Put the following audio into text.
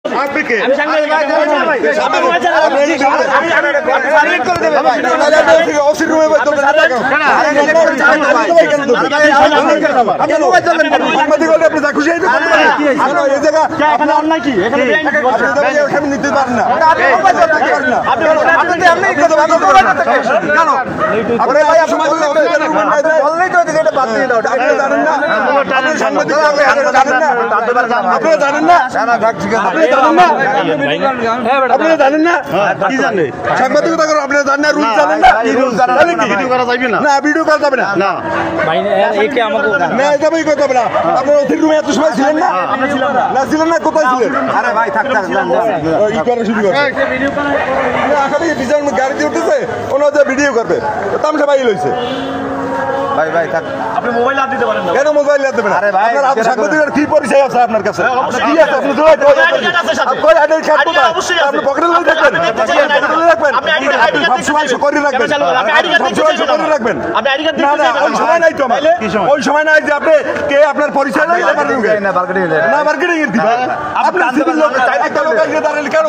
আপনি কে? আমি সাংবাদিক ভাই অসির রুমে ভাই তোমরা সাংবাদিক হলে আপনি যা খুশি এই জায়গা এখানে অন্যায় কি এখানে এখানে নিতে পারেন না আপনারা জানেন না আপনারা জানেন না কি জানেন সাংবাদিকতা করো আপনারা জানেন না রুল জানেন না ভিডিও করা যাবে না না ভিডিও করা যাবে না না ভাই একে আমাকে না যাবেই করতে হবে না আপনারা অতির রুমে এত সময় ছিলেন না না ছিলেন না কোথায় ছিলেন আরে ভাই থাক ই করে শুরু করে আখানে বিজন গাড়ি দিয়ে উঠতেছে ওনা যে ভিডিও করবে তামসা ভাই লইছে ভাই ভাই থাক আপনি মোবাইল হাত দিতে পারেন না কেন মোবাইল লাগবে না আরে ভাই, আপনার সাংবাদিকের কি পরিচয় আছে আপনার কাছে কি আছে আপনি জোড়া আপনি আইডি কার্ড কোথায় আপনি পকেটে লই রাখবেন পকেটে রাখবেন আপনি সব সময় করে রাখবেন সব সময় করে রাখবেন আপনি আইডি কার্ড না না ওই সময় নাই তো আমার ওই সময় নাই যে আপনি কে আপনার পরিচয় নাই না বারগেটিং না মার্কেটিং এর দিবেন আপনি সিভিল লোক একটা লোক আগে দাঁড়ালে কেন